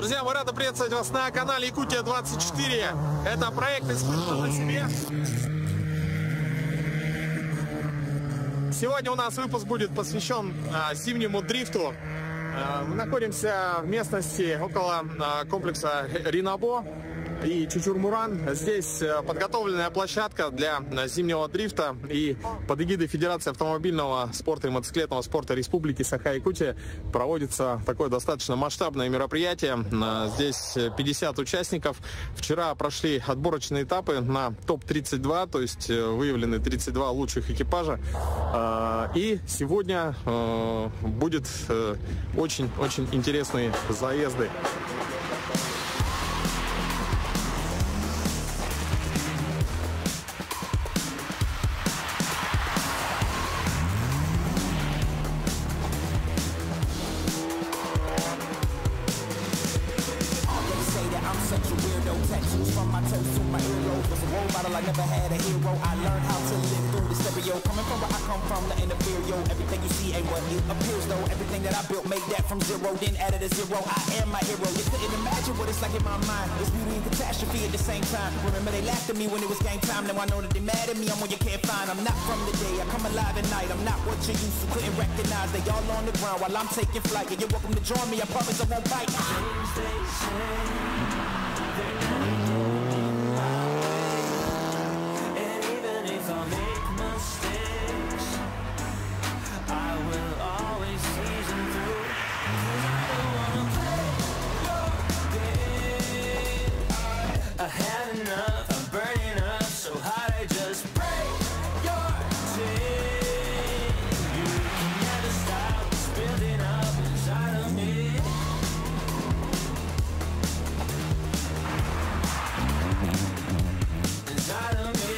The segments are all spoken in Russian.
Друзья, мы рады приветствовать вас на канале Якутия 24. Это проект «Испытывай на себе». Сегодня у нас выпуск будет посвящен зимнему дрифту. Мы находимся в местности около комплекса Ринабо и Чучурмуран. Здесь подготовленная площадка для зимнего дрифта, и под эгидой Федерации автомобильного спорта и мотоциклетного спорта Республики Саха-Якутия проводится такое достаточно масштабное мероприятие. Здесь 50 участников. Вчера прошли отборочные этапы на топ-32, то есть выявлены 32 лучших экипажа. И сегодня будет очень-очень интересные заезды. Then added a zero, I am my hero. You couldn't imagine what it's like in my mind. It's beauty and catastrophe at the same time. Remember they laughed at me when it was game time. Now I know that they mad at me, I'm what you can't find. I'm not from the day, I come alive at night. I'm not what you used to, couldn't recognize. They all on the ground while I'm taking flight. And you're welcome to join me, I promise I won't bite. Things they say, they're and even if I make mistakes, I will always see them through. I had enough, I'm burning up so hot I just break your chain. You can never stop what's building up inside of me. Inside of me.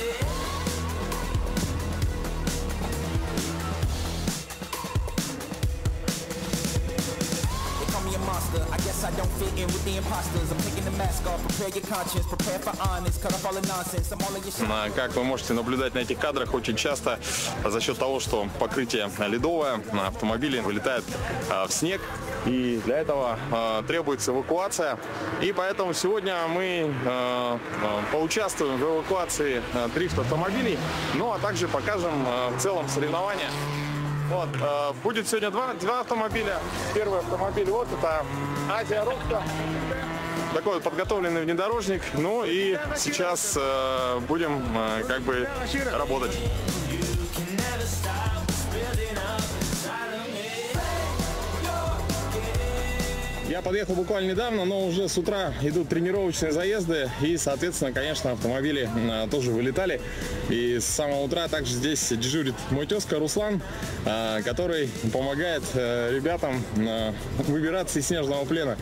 They call me a monster, I guess I don't fit in with the imposters. I'm taking the mask off, prepare your conscience, prepare for honest, cut off all the nonsense. I'm all of your shit. Как вы можете наблюдать на этих кадрах, очень часто за счет того, что покрытие ледовое, автомобили вылетают в снег, и для этого требуется эвакуация. И поэтому сегодня мы поучаствуем в эвакуации дрифт автомобилей, ну а также покажем в целом соревнования. Вот, будет сегодня два автомобиля. Первый автомобиль, вот это Азия Рокса. Такой вот подготовленный внедорожник. Ну и сейчас будем как бы работать. Я подъехал буквально недавно, но уже с утра идут тренировочные заезды, и, соответственно, конечно, автомобили тоже вылетали. И с самого утра также здесь дежурит мой тезка Руслан, который помогает ребятам выбираться из снежного плена.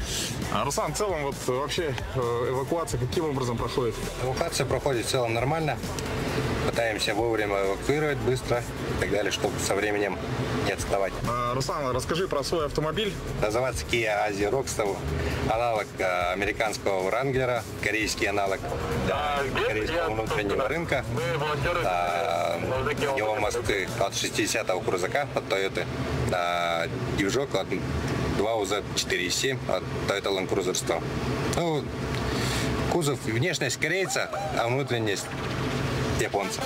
Руслан, в целом, вот вообще эвакуация каким образом проходит? Эвакуация проходит в целом нормально. Пытаемся вовремя эвакуировать быстро и так далее, чтобы со временем не отставать. Руслан, расскажи про свой автомобиль. Называется Kia Asia Rockstone, аналог американского Wrangler, корейский аналог корейского внутреннего рынка. У него мосты от 60-го крузака от Toyota, движок от 2UZ 4.7 от Toyota Land Cruiser 100. Ну, кузов, внешность корейца, а внутренность японца.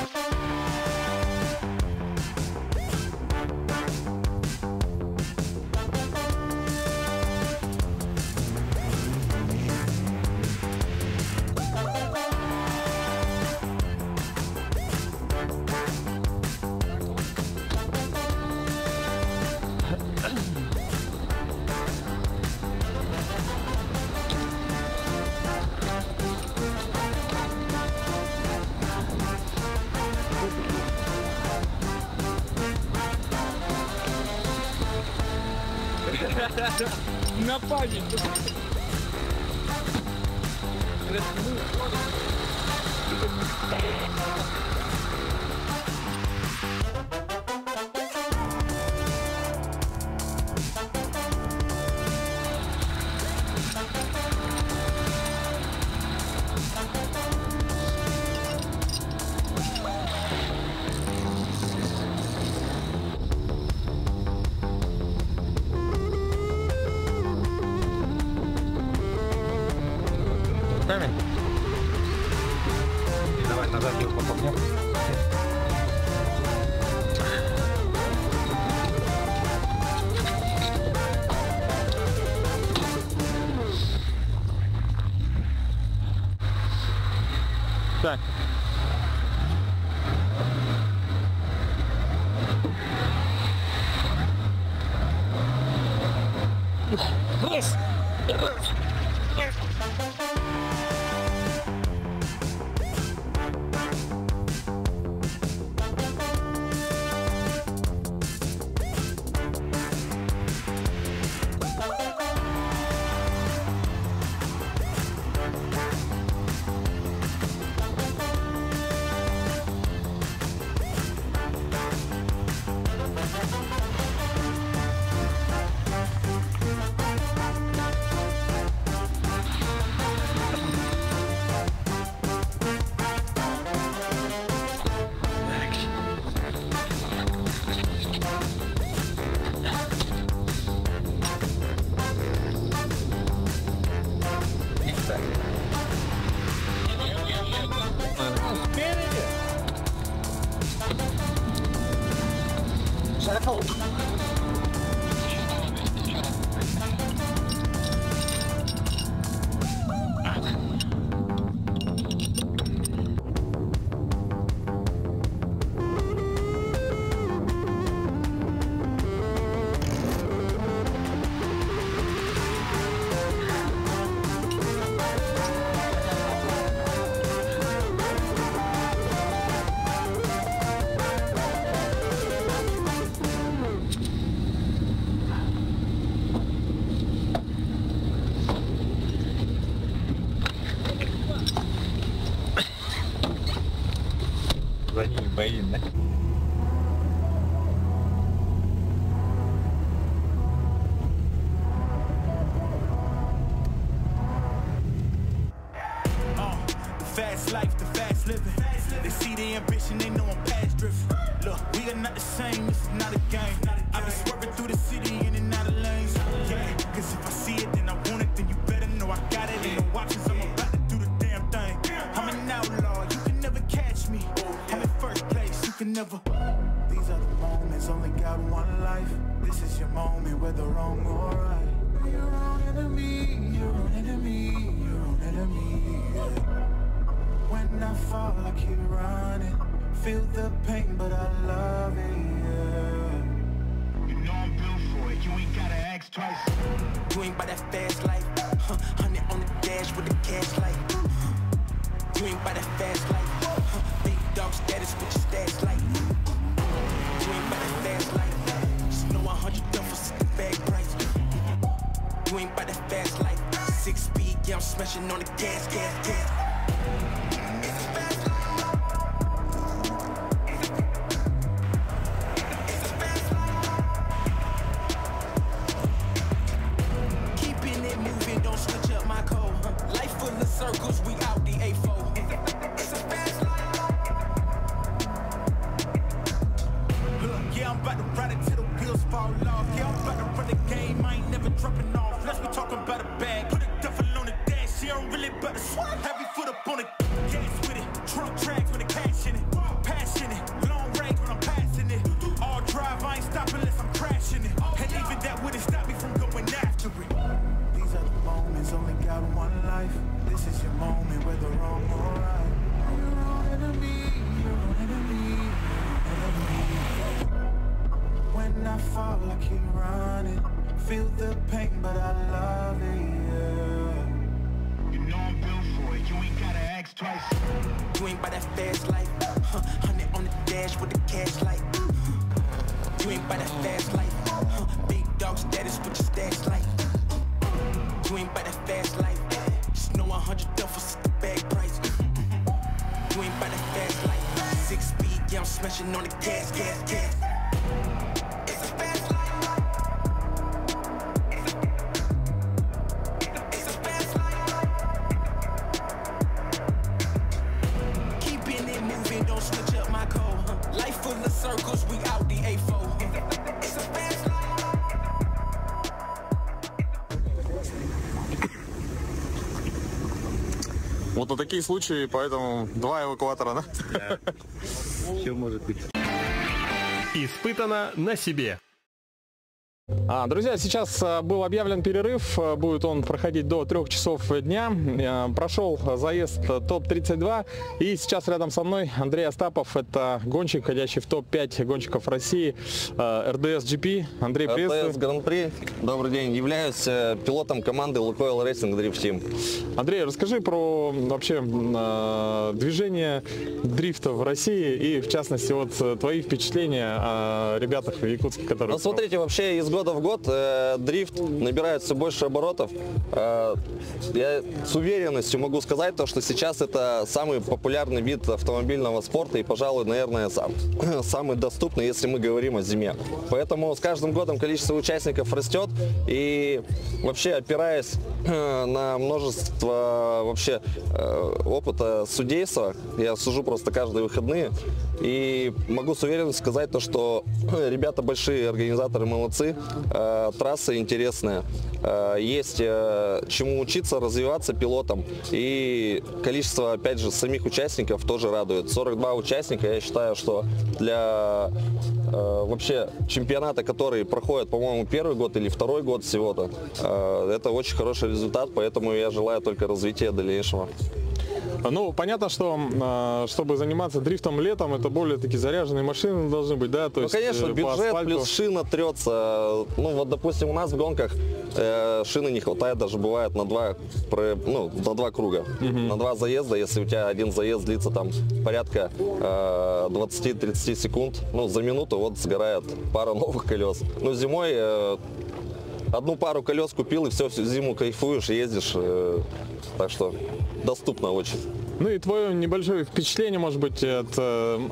На память. руками. И давай назад его попогнем. Так. За ними боим, да? Fast life, the fast living. They see the ambition, they know I'm past drift. Look, we are not the same, this is not a game. I be swerving through the city in and out of lanes. Yeah, cause if I see it, then I want it, then you better know I got it. Ain't no options, I'm about to do the damn thing. I'm an outlaw, you can never catch me. I'm in first place, you can never. These are the moments, only got one life. This is your moment, whether wrong or right. You're your own enemy, your own enemy, your own enemy. Yeah. When I fall, I keep running. Feel the pain, but I love it, yeah. You know I'm built for it, you ain't gotta ask twice. You ain't by that fast life, 100 on the dash with the cash light. You ain't by that fast life, big dog status with your stats light. You ain't by that fast life, just know 100 done for the bag price. You ain't by that fast life, 6 speed, yeah, I'm smashing on the gas, gas, gas. Circles, we out the A4. It's a fast life. Look, yeah, I'm about to ride it till the wheels fall off. Yeah, I'm about to run the game, I ain't never dropping off. Let's be talking about a bag. Put a duffel on the dash, she don't really but a swap. Heavy foot up on the gas with it. Trunk tracks with the cash in it. Passionate, long range when I'm passing it. All drive, I ain't stopping unless I'm crashing it. And even that wouldn't stop me from going after it. These are the moments, only got one life. This is your moment, whether wrong or right. You're your own enemy, your own enemy, your own enemy. When I fall, I keep running. Feel the pain, but I love it, yeah. You know I'm built for it, you ain't gotta ask twice. You ain't by that fast life, 100 on the dash with the cash light. You ain't by that fast life, big dog status with your stats light. You ain't by that fast life. No 100 done for the bag price. You ain't by the fast life. 6 speed, yeah, I'm smashing on the gas, gas, gas. It's a fast life. It's a fast life. Keeping it moving, don't switch up my code. Life full of circles, we out the A4. It's a fast life. Вот на такие случаи, поэтому 2 эвакуатора, да? Все может быть. Испытано на себе. Друзья, сейчас был объявлен перерыв, будет он проходить до 3 часов дня. Прошел заезд ТОП-32, и сейчас рядом со мной Андрей Остапов, это гонщик, входящий в топ-5 гонщиков России, РДС GP. Андрей, приветствую. РДС Гран-при, добрый день, являюсь пилотом команды Lukoil Racing Drift Team. Андрей, расскажи про вообще движение дрифта в России и, в частности, вот твои впечатления о ребятах в Якутске, которые... Ну, смотрите, вообще из года в год дрифт набирает все больше оборотов. Я с уверенностью могу сказать, что сейчас это самый популярный вид автомобильного спорта и, пожалуй, наверное, самый доступный, если мы говорим о зиме. Поэтому с каждым годом количество участников растет, и вообще, опираясь на множество вообще опыта судейства, я сужу просто каждые выходные, и могу с уверенностью сказать то, что ребята большие, организаторы молодцы, трасса интересная, есть чему учиться, развиваться пилотом, и количество, опять же, самих участников тоже радует. 42 участника, я считаю, что для вообще чемпионата, который проходит, по-моему, первый год или второй год всего-то, это очень хороший результат, поэтому я желаю только развития дальнейшего. Ну, понятно, что чтобы заниматься дрифтом летом, это более такие заряженные машины должны быть, да? То есть, конечно, бюджет плюс шина трется. Ну, вот, допустим, у нас в гонках шины не хватает, даже бывает на 2 круга, на 2 заезда. Если у тебя один заезд длится там порядка 20-30 секунд, ну, за минуту вот сгорает пара новых колес. Но зимой одну пару колес купил и все, всю зиму кайфуешь, ездишь. Так что доступно очень. Ну и твое небольшое впечатление, может быть, от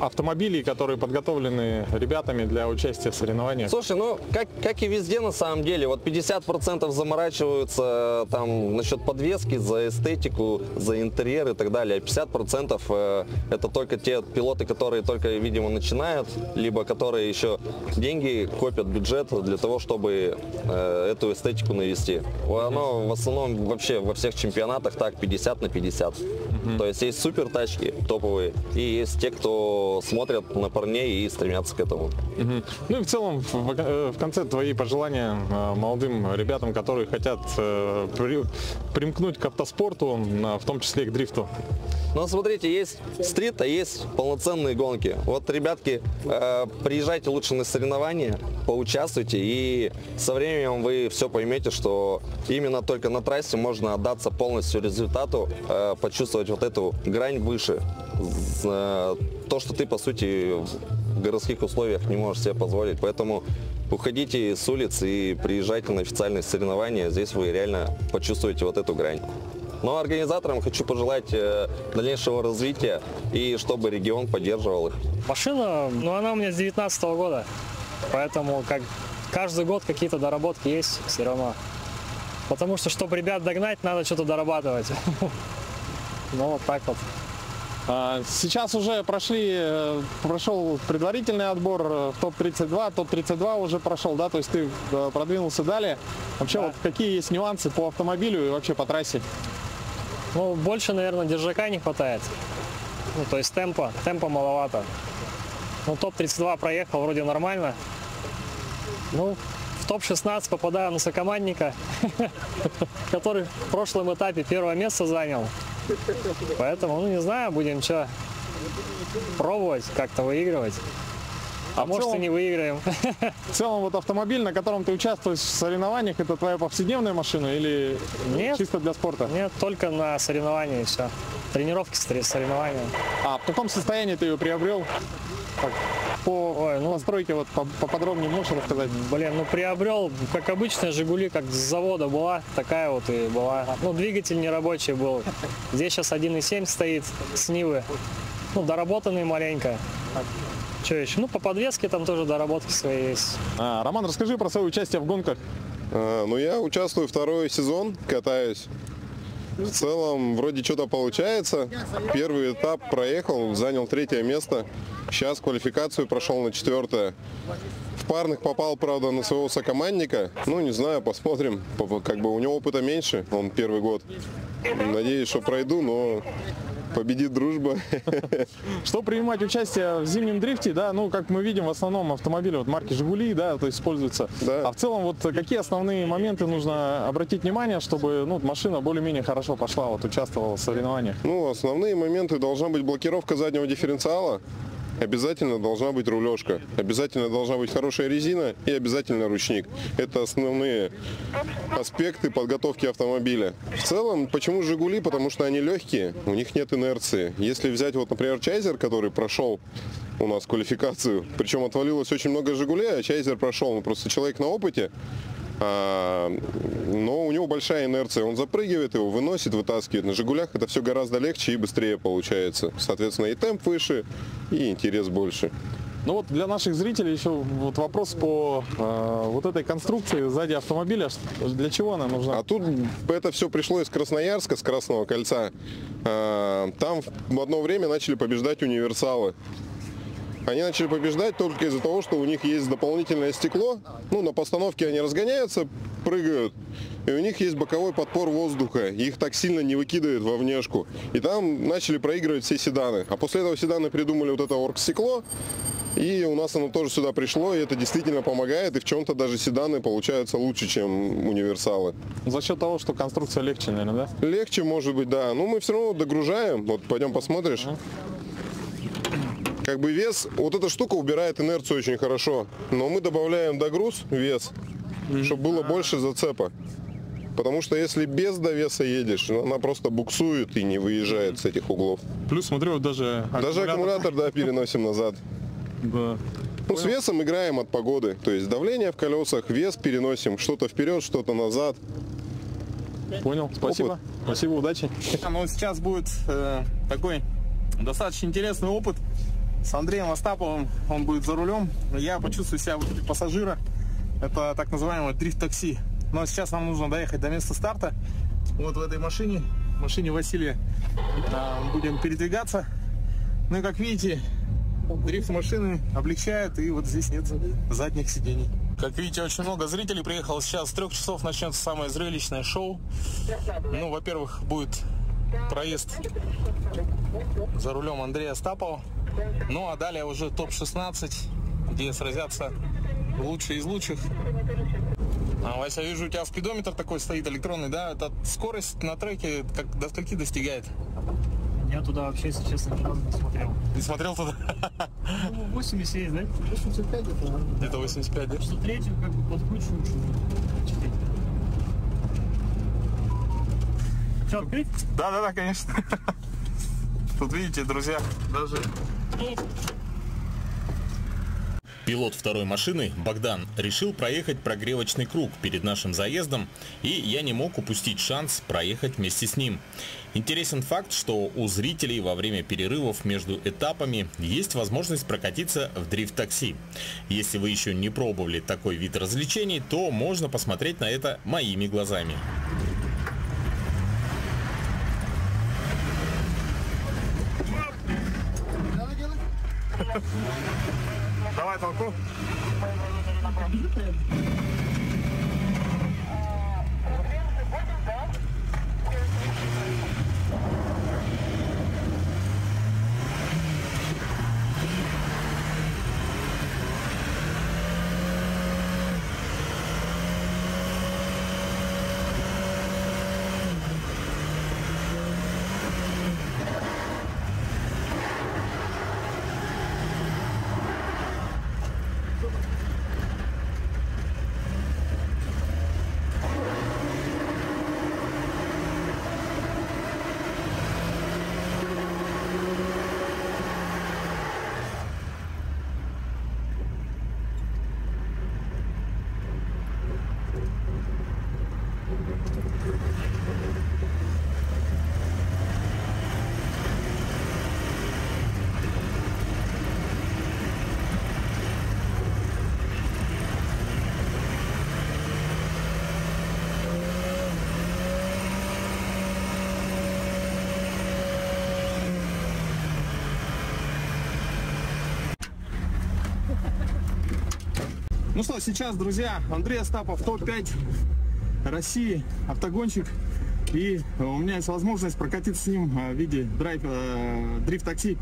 автомобилей, которые подготовлены ребятами для участия в соревнованиях? Слушай, ну, как и везде на самом деле, вот 50% заморачиваются там насчет подвески, за эстетику, за интерьер и так далее, а 50% это только те пилоты, которые только, видимо, начинают, либо которые еще деньги копят, бюджет для того, чтобы эту эстетику навести. Оно в основном вообще во всех чемпионатах так 50 на 50. То есть супер тачки топовые, и есть те, кто смотрят на парней и стремятся к этому. Ну и в целом, в конце твои пожелания молодым ребятам, которые хотят примкнуть к автоспорту, в том числе и к дрифту? Ну, смотрите, есть стрит, а есть полноценные гонки. Вот, ребятки, приезжайте лучше на соревнования, поучаствуйте, и со временем вы все поймете, что именно только на трассе можно отдаться полностью результату, почувствовать вот эту грань выше. То, что ты, по сути, в городских условиях не можешь себе позволить. Поэтому уходите с улиц и приезжайте на официальные соревнования. Здесь вы реально почувствуете вот эту грань. Но организаторам хочу пожелать дальнейшего развития и чтобы регион поддерживал их. Машина, ну, она у меня с 2019 года, поэтому каждый год какие-то доработки есть все равно. Потому что, чтобы ребят догнать, надо что-то дорабатывать. Ну, вот так вот. Сейчас уже прошел предварительный отбор в ТОП-32, ТОП-32 уже прошел, да, то есть ты продвинулся далее. Вообще, да. Вот какие есть нюансы по автомобилю и вообще по трассе? Ну, больше, наверное, держака не хватает. Ну, то есть темпа маловато. Ну, ТОП-32 проехал вроде нормально. Ну, в ТОП-16 попадаю на сокомандника, который в прошлом этапе 1-е место занял. Поэтому, ну, не знаю, будем что, пробовать как-то выигрывать. А может, и не выиграем. В целом, вот автомобиль, на котором ты участвуешь в соревнованиях, это твоя повседневная машина или нет, чисто для спорта? Нет, только на соревнования и все. Тренировки, соревнования. А в каком состоянии ты ее приобрел? По настройке вот поподробнее можешь рассказать? Блин, ну приобрел, как обычная Жигули, как с завода была, такая вот и была. Ну, двигатель нерабочий был. Здесь сейчас 1.7 стоит с Нивы. Ну, доработанный маленько. Что еще? Ну, по подвеске там тоже доработки свои есть. Роман, расскажи про свое участие в гонках. Ну, я участвую 2-й сезон, катаюсь. В целом, вроде что-то получается. Первый этап проехал, занял 3-е место. Сейчас квалификацию прошел на 4-е. В парных попал, правда, на своего сокомандника. Ну, не знаю, посмотрим. Как бы у него опыта меньше, он первый год. Надеюсь, что пройду, но победит дружба. Чтобы принимать участие в зимнем дрифте, да, ну, как мы видим, в основном автомобили вот марки «Жигули», да, то есть используются. Да. А в целом, вот какие основные моменты нужно обратить внимание, чтобы, ну, машина более-менее хорошо пошла, вот, участвовала в соревнованиях? Ну, основные моменты: должна быть блокировка заднего дифференциала, обязательно должна быть рулежка, обязательно должна быть хорошая резина и обязательно ручник. Это основные аспекты подготовки автомобиля. В целом, почему «Жигули»? Потому что они легкие, у них нет инерции. Если взять, вот, например, «Чайзер», который прошел у нас квалификацию, причем отвалилось очень много «Жигулей», а «Чайзер» прошел. Ну, просто человек на опыте, но у него большая инерция, он запрыгивает его, выносит, вытаскивает. На «Жигулях» это все гораздо легче и быстрее получается. Соответственно, и темп выше, и интерес больше. Ну вот для наших зрителей еще вот вопрос по вот этой конструкции сзади автомобиля. Для чего она нужна? А тут это все пришло из Красноярска, с Красного кольца. Там в одно время начали побеждать универсалы. Они начали побеждать только из-за того, что у них есть дополнительное стекло. Ну, на постановке они разгоняются, прыгают, и у них есть боковой подпор воздуха. Их так сильно не выкидывает во внешку. И там начали проигрывать все седаны. А после этого седаны придумали вот это оргстекло. И у нас оно тоже сюда пришло, и это действительно помогает. И в чем-то даже седаны получаются лучше, чем универсалы. За счет того, что конструкция легче, наверное, да? Легче, может быть, да. Но мы все равно догружаем. Вот пойдем посмотришь. Как бы вес, вот эта штука убирает инерцию очень хорошо, но мы добавляем догруз, вес, чтобы было больше зацепа. Потому что если без довеса едешь, она просто буксует и не выезжает с этих углов. Плюс, смотрю, вот даже аккумулятор, да, переносим назад. Да. Ну, с весом играем от погоды, то есть давление в колесах, вес переносим, что-то вперед, что-то назад. Понял, спасибо. Опыт. Спасибо, удачи. Ну, сейчас будет такой достаточно интересный опыт с Андреем Остаповым. Он будет за рулем. Я почувствую себя в роли пассажира. Это так называемое дрифт-такси. Но сейчас нам нужно доехать до места старта. Вот в этой машине, Василия, будем передвигаться. Ну и как видите, дрифт машины облегчает, и вот здесь нет задних сидений. Как видите, очень много зрителей приехало. Сейчас с 3 часов начнется самое зрелищное шоу. Ну, во-первых, будет проезд за рулем Андрея Остапова. Ну, а далее уже топ-16, где сразятся лучшие из лучших. Вася, вижу, у тебя спидометр такой стоит электронный, да? Это скорость на треке как до скольки достигает? Я туда вообще, если честно, ни разу не смотрел. Не смотрел туда? Ну, 80 есть, да? 85 где-то. Где-то 85, да? Что третью как бы подкручиваю, что Что, открыть? Да, конечно. Тут видите, друзья, даже... Пилот второй машины, Богдан, решил проехать прогревочный круг перед нашим заездом, и я не мог упустить шанс проехать вместе с ним. Интересен факт, что у зрителей во время перерывов между этапами есть возможность прокатиться в дрифт-такси. Если вы еще не пробовали такой вид развлечений, то можно посмотреть на это моими глазами. Давай толку. Ну что, сейчас, друзья, Андрей Остапов, топ-5 России, автогонщик. И у меня есть возможность прокатиться с ним в виде дрифт-такси.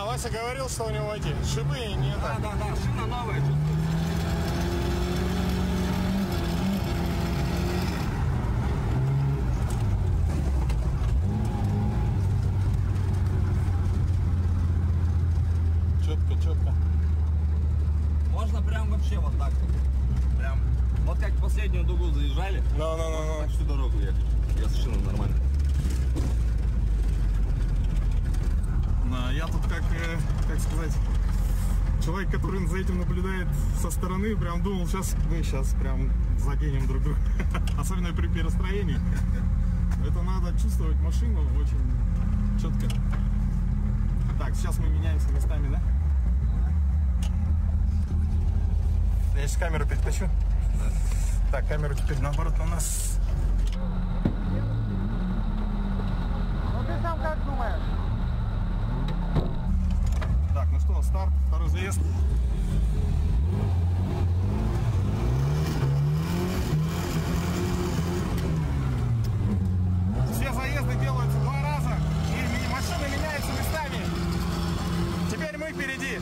Вася говорил, что у него эти шипы нет. Да, шина новая. Четко. Можно прям вообще вот так вот. Прям. Вот как в последнюю дугу заезжали. Так всю дорогу ехать. Я с шиной нормально. Я тут как сказать, человек, который за этим наблюдает со стороны, прям думал, мы сейчас прям заденем друг друга. Особенно при перестроении. Это надо чувствовать машину очень четко. Так, сейчас мы меняемся местами, да? Я сейчас камеру перетащу. Так, камеру теперь наоборот на нас. Ну ты сам как думаешь? Так, ну что, старт, второй заезд. Все заезды делаются 2 раза, и машины меняются местами. Теперь мы впереди.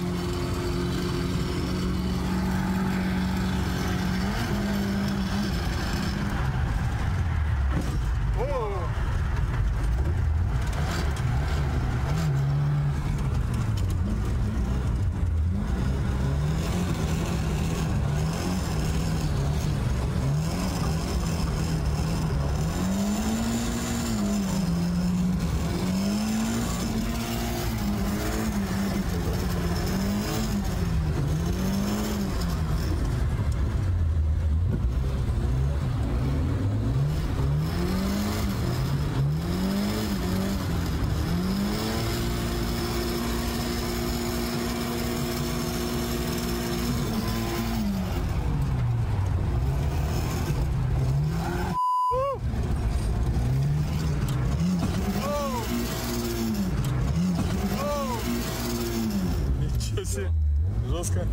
Жестко.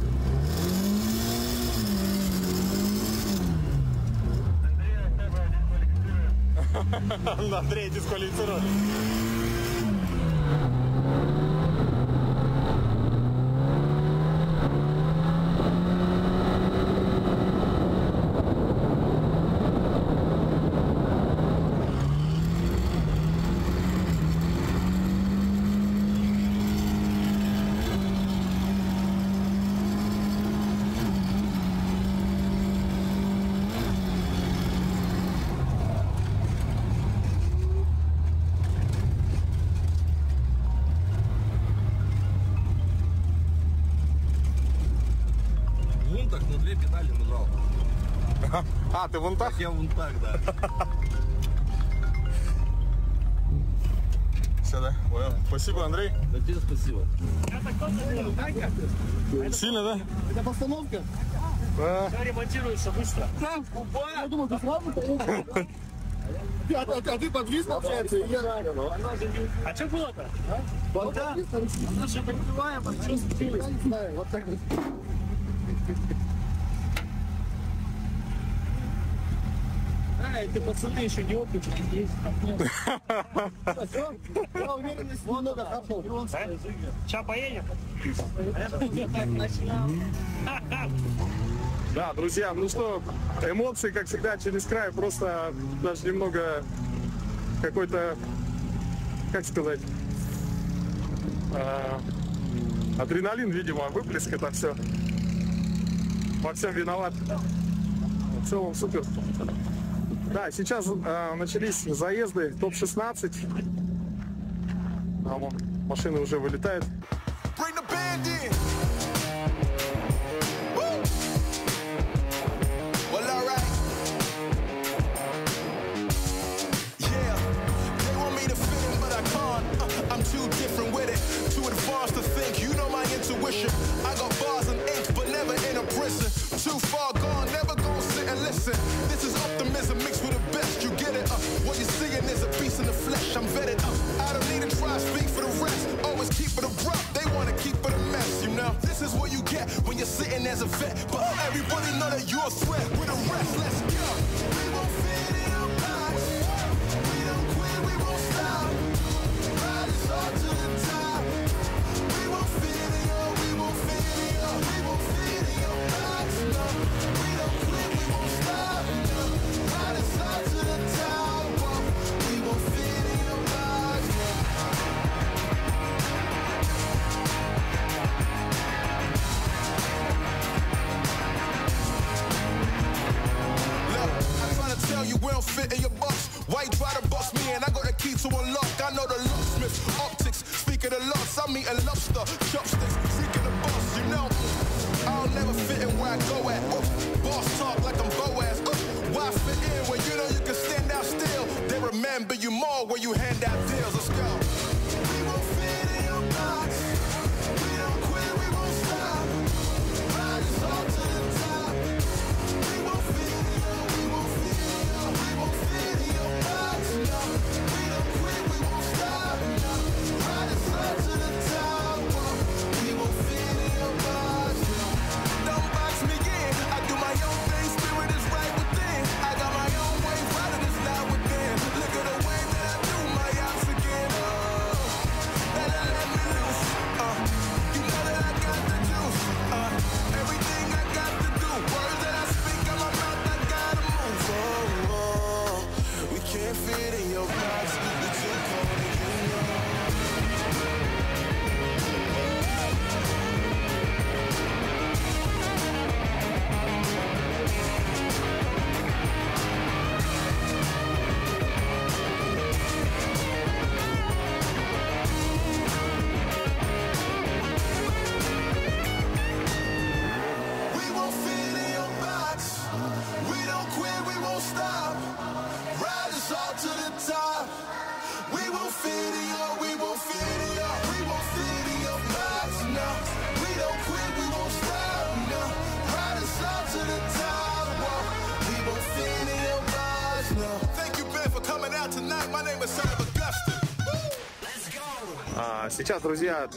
Андрея дисквалифицировали. А, ты вон так? Я вон так, да. Все, да? Понял. Спасибо, Андрей. Да тебе спасибо. Сильно, да? Это постановка? Да. Все ремонтируется быстро. Я думал, ты сразу А ты подвис, получается? А что было-то? Да. Мы же подбиваем, а что случилось? Не знаю, вот так вот. Эти пацаны еще не опытные есть. Я уверен, что много хапнул. Сейчас поедем? Да, друзья, ну что, эмоции, как всегда, через край, просто даже немного какой-то, как сказать, адреналин, видимо, выплеск, это все. Во всем виноват. В целом супер. Да, сейчас начались заезды, топ-16. А вон, машины уже вылетают. I got bars and ink, but never in a prison. Too far gone, never gonna sit and listen. This is optimism mixed with the best. You get it? What you're seeing is a beast in the flesh. I'm vetted up. I don't need to try to speak for the rest. Always keep it abrupt. They wanna keep it a mess, you know. This is what you get when you're sitting as a vet. But everybody know that you're a threat. With the rest, let's go. We won't fit in a box. We don't quit, we won't stop. Ride us all to the top. We won't fit in your, we won't fit in your, we won't fit in your box. No, we don't quit, we won't stop. No, ride us all to the top. Whoa. We won't fit in your box. No. Look, I'm trying to tell you we don't fit in your box. Why you try to box me and I got the key to unlock? I know the locksmith, optics, speak of the loss. I'm eating lobster, chopsticks, freaking the boss, you know. I'll never fit in where I go at. Boss talk like I'm Boaz. Why fit in when you know you can stand out still? They remember you more when you hand out deals. Let's go. We won't fit in your box. We don't quit, we won't stop. Ride us all to the top. We won't fit in your, we won't fit in your, we won't fit in your box. No, we don't quit, we won't stop. No, ride us all to the top. Whoa. We won't fit in your box. No. Don't box me in. I do my own thing. Spirit is right within. I got my own way. Rather than not within. Look at the way that I do my ops again. Oh, let me loose. You know that I got the juice. Everything I got to do. Words that I speak out my mouth, I gotta move. Oh, we can't fit in your box. We too cold and you know. We won't fit in your box. We don't quit, we won't stop. Ride us all to the top. We won't fit in your, we won't fit in your, we won't fit in your box. No, we don't quit, we won't stop. No, ride us all to the top. Whoa. We won't fit in your box. No. Thank you, Ben, for coming out tonight. My name is Son of Augustine. Сейчас, друзья,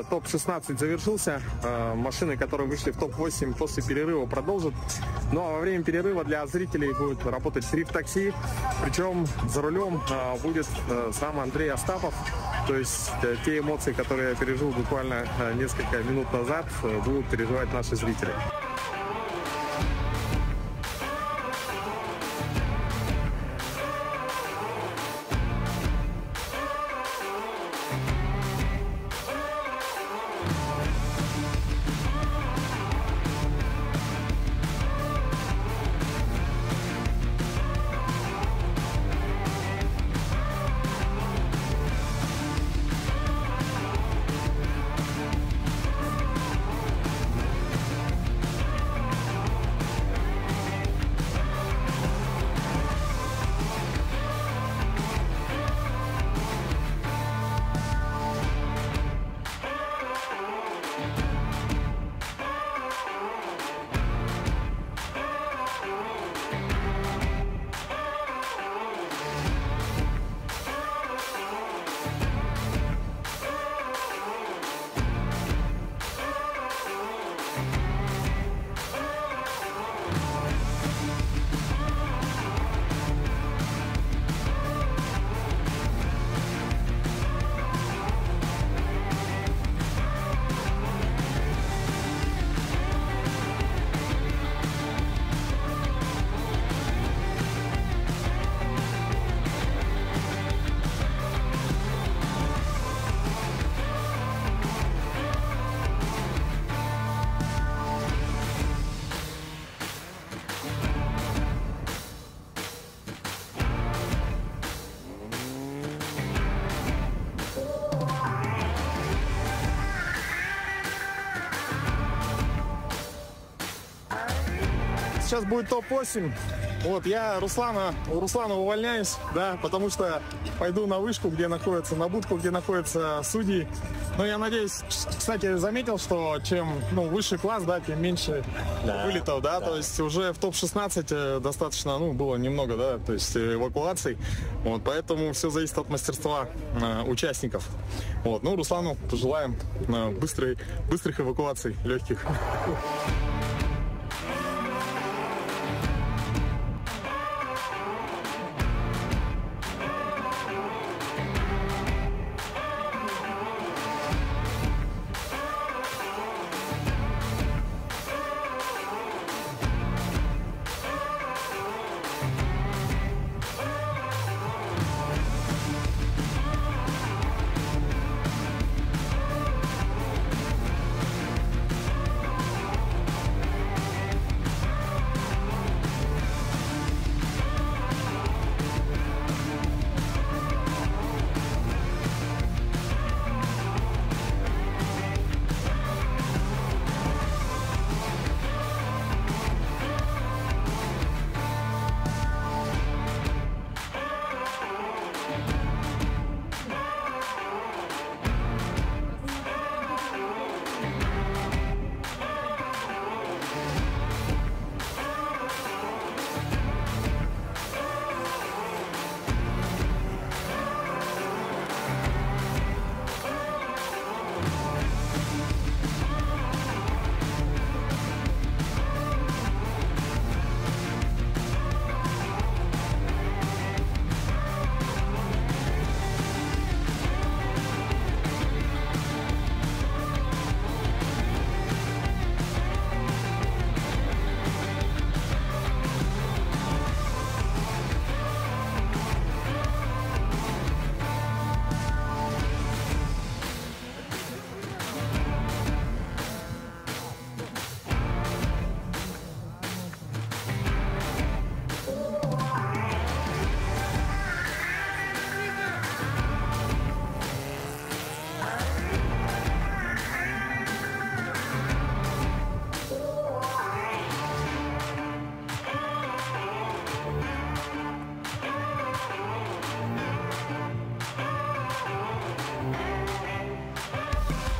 топ-16 завершился. Машины, которые вышли в топ-8 после перерыва, продолжат. Ну а во время перерыва для зрителей будет работать дрифт-такси. Причем за рулем будет сам Андрей Остапов. То есть те эмоции, которые я пережил буквально несколько минут назад, будут переживать наши зрители. сейчас будет топ-8. Вот, я у Руслана увольняюсь, да, потому что пойду на вышку, где находятся, на будку, где находятся судьи. Но я надеюсь, кстати, заметил, что чем высший класс, да, тем меньше вылетов, да, то есть уже в топ-16 достаточно, было немного, да, то есть эвакуаций. Вот, поэтому все зависит от мастерства участников. Вот, Руслану пожелаем быстрых эвакуаций, легких.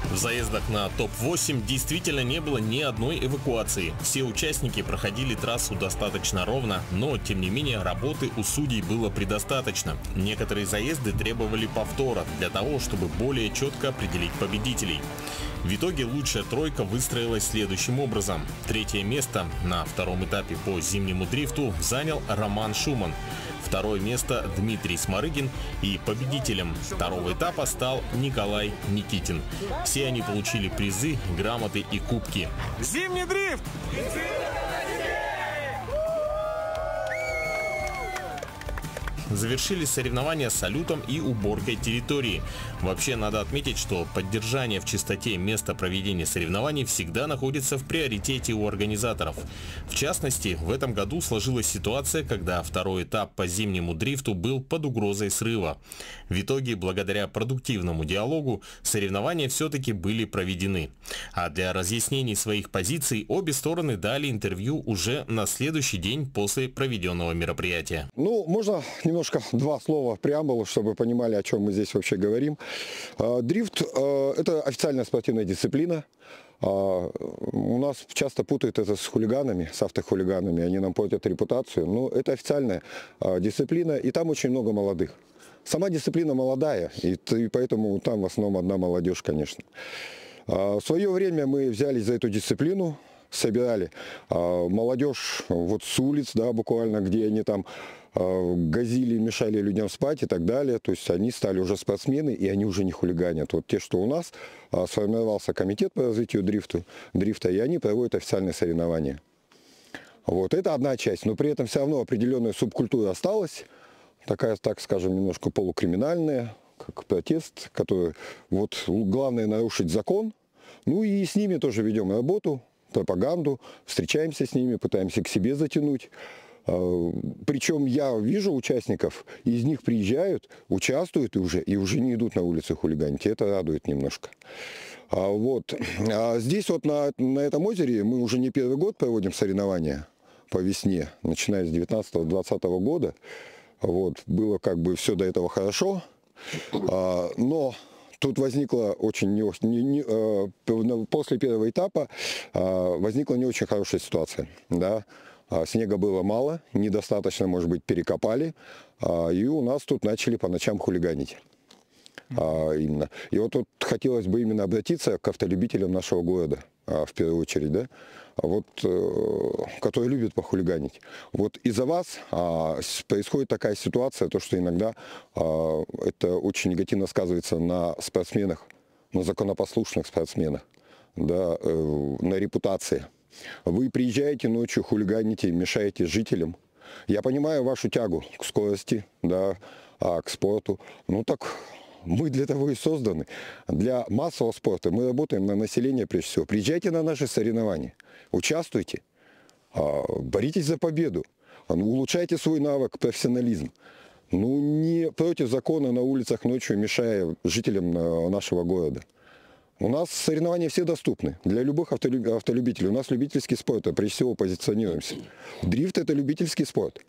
В заездах на топ-8 действительно не было ни одной эвакуации. Все участники проходили трассу достаточно ровно, но, тем не менее, работы у судей было предостаточно. Некоторые заезды требовали повтора для того, чтобы более четко определить победителей. В итоге лучшая тройка выстроилась следующим образом. Третье место на втором этапе по зимнему дрифту занял Роман Шуман. Второе место Дмитрий Сморыгин, и победителем второго этапа стал Николай Никитин. Все они получили призы, грамоты и кубки. Зимний дрифт! Завершили соревнования салютом и уборкой территории. Вообще надо отметить, что поддержание в чистоте места проведения соревнований всегда находится в приоритете у организаторов. В частности, в этом году сложилась ситуация, когда второй этап по зимнему дрифту был под угрозой срыва. В итоге, благодаря продуктивному диалогу, соревнования все-таки были проведены. А для разъяснений своих позиций обе стороны дали интервью уже на следующий день после проведенного мероприятия. Можно немножко два слова преамбулы, чтобы вы понимали, о чем мы здесь вообще говорим. Дрифт – это официальная спортивная дисциплина. У нас часто путают это с хулиганами, с автохулиганами. Они нам портят репутацию. Но это официальная дисциплина, и там очень много молодых. Сама дисциплина молодая, и поэтому там в основном одна молодежь, конечно. В свое время мы взялись за эту дисциплину, собирали молодежь вот с улиц, да, буквально, где они там газили, мешали людям спать и так далее. То есть они стали уже спортсмены, и они уже не хулиганят. Вот те, что у нас, сформировался комитет по развитию дрифта, и они проводят официальные соревнования. Вот это одна часть, но при этом все равно определенная субкультура осталась, такая, так скажем, немножко полукриминальная, как протест, который, вот, главное нарушить закон. Ну и с ними тоже ведем работу, пропаганду, встречаемся с ними, пытаемся к себе затянуть. Причем я вижу участников, из них приезжают, участвуют и уже не идут на улицы хулиганить. Это радует немножко. Здесь вот на этом озере мы уже не первый год проводим соревнования по весне, начиная с 19-20 года, вот, было как бы все до этого хорошо, но тут возникла после первого этапа возникла не очень хорошая ситуация, да. Снега было мало, недостаточно, может быть, перекопали, и у нас тут начали по ночам хулиганить. Именно. И вот тут хотелось бы именно обратиться к автолюбителям нашего города, в первую очередь, да, вот, которые любят похулиганить. Вот из-за вас происходит такая ситуация, то, что иногда это очень негативно сказывается на спортсменах, на законопослушных спортсменах, да, на репутации. Вы приезжаете ночью, хулиганите, мешаете жителям. Я понимаю вашу тягу к скорости, да, к спорту. Ну так мы для того и созданы. Для массового спорта мы работаем на население прежде всего. Приезжайте на наши соревнования, участвуйте, боритесь за победу, улучшайте свой навык, профессионализм. Ну не против закона на улицах ночью, мешая жителям нашего города. У нас соревнования все доступны для любых автолюбителей. У нас любительский спорт, прежде всего позиционируемся. Дрифт – это любительский спорт.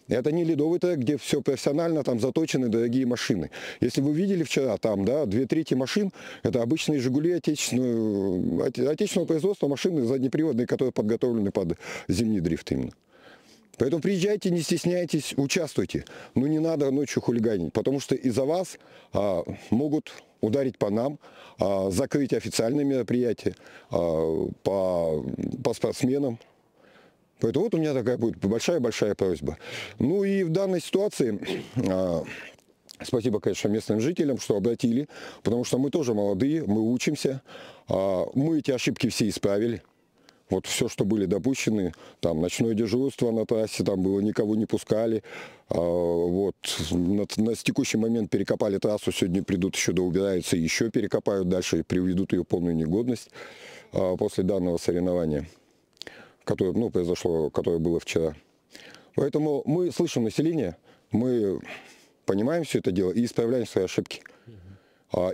Это не ледовый трек, где все профессионально, там заточены дорогие машины. Если вы видели вчера, там, да, 2/3 машин – это обычные «Жигули» отечественного производства, машины заднеприводные, которые подготовлены под зимний дрифт именно. Поэтому приезжайте, не стесняйтесь, участвуйте. Но не надо ночью хулиганить, потому что из-за вас могут ударить по нам, закрыть официальные мероприятия, по спортсменам. Поэтому вот у меня такая будет большая-большая просьба. Ну и в данной ситуации спасибо, конечно, местным жителям, что обратили, потому что мы тоже молодые, мы учимся, мы эти ошибки все исправили. Вот все, что были допущены, там ночное дежурство на трассе, там было, никого не пускали. Вот на текущий момент перекопали трассу, сегодня придут еще доубираются, еще перекопают дальше и приведут ее в полную негодность после данного соревнования, которое, которое было вчера. Поэтому мы слышим население, мы понимаем все это дело и исправляем свои ошибки.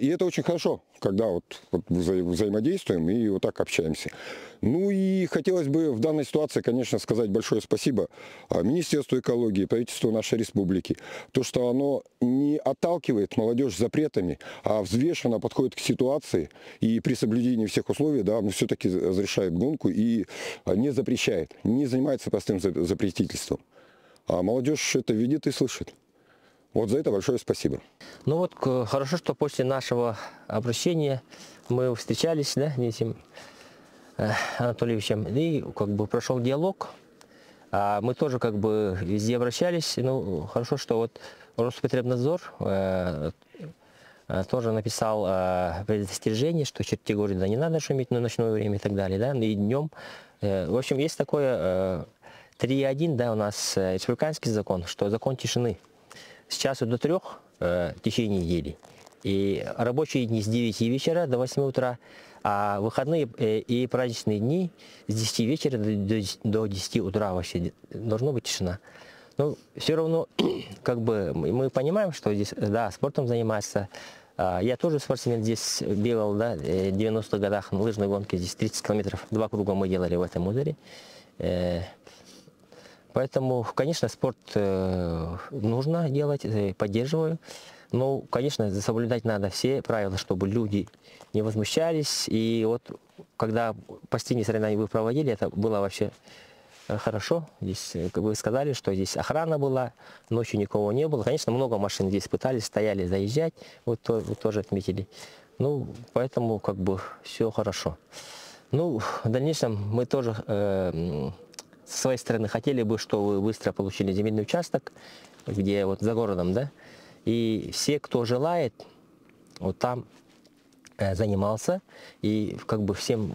И это очень хорошо, когда вот взаимодействуем и вот так общаемся. Ну и хотелось бы в данной ситуации, конечно, сказать большое спасибо Министерству экологии, правительству нашей республики. То, что оно не отталкивает молодежь запретами, а взвешенно подходит к ситуации и при соблюдении всех условий, да, все-таки разрешает гонку и не запрещает, не занимается простым запретительством. А молодежь это видит и слышит. Вот за это большое спасибо. Ну вот хорошо, что после нашего обращения мы встречались, да, с этим Анатольевичем, и как бы прошел диалог. Мы тоже как бы везде обращались. Ну, хорошо, что вот Роспотребнадзор тоже написал предостережение, что черте города не надо шуметь на ночное время и так далее, да, и днем. В общем, есть такое 3.1, да, у нас республиканский закон, что закон тишины. С часу до 3 в течение недели. И рабочие дни с 9 вечера до 8 утра, а выходные и праздничные дни с 10 вечера до 10 утра вообще должна быть тишина. Но все равно, как бы, мы понимаем, что здесь, да, спортом заниматься. Я тоже спортсмен, здесь бегал, да, в 90-х годах на лыжной гонке, здесь 30 километров, 2 круга мы делали в этом озере. Поэтому, конечно, спорт нужно делать, поддерживаю. Но, конечно, соблюдать надо все правила, чтобы люди не возмущались. И вот, когда последние соревнования вы проводили, это было вообще хорошо. Здесь, как вы сказали, что здесь охрана была, ночью никого не было. Конечно, много машин здесь пытались, стояли заезжать, вот вы тоже отметили. Ну, поэтому, как бы, все хорошо. Ну, в дальнейшем мы тоже... С своей стороны хотели бы, чтобы вы быстро получили земельный участок, где вот за городом, да, и все, кто желает, вот там занимался, и как бы всем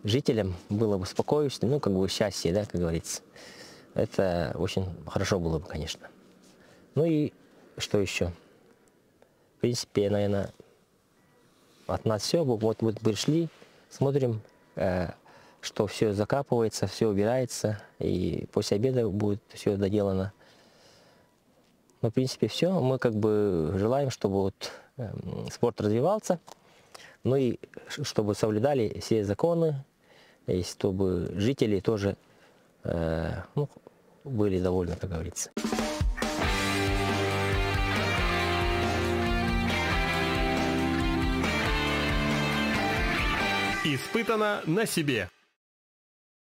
жителям было бы спокойствие, ну, как бы счастье, да, как говорится. Это очень хорошо было бы, конечно. Ну и что еще? В принципе, наверное, от нас все. Вот мы пришли, смотрим, что все закапывается, все убирается, и после обеда будет все доделано. Но, в принципе, все. Мы как бы желаем, чтобы вот спорт развивался, ну и чтобы соблюдали все законы, и чтобы жители тоже ну, были довольны, как говорится. Испытано на себе.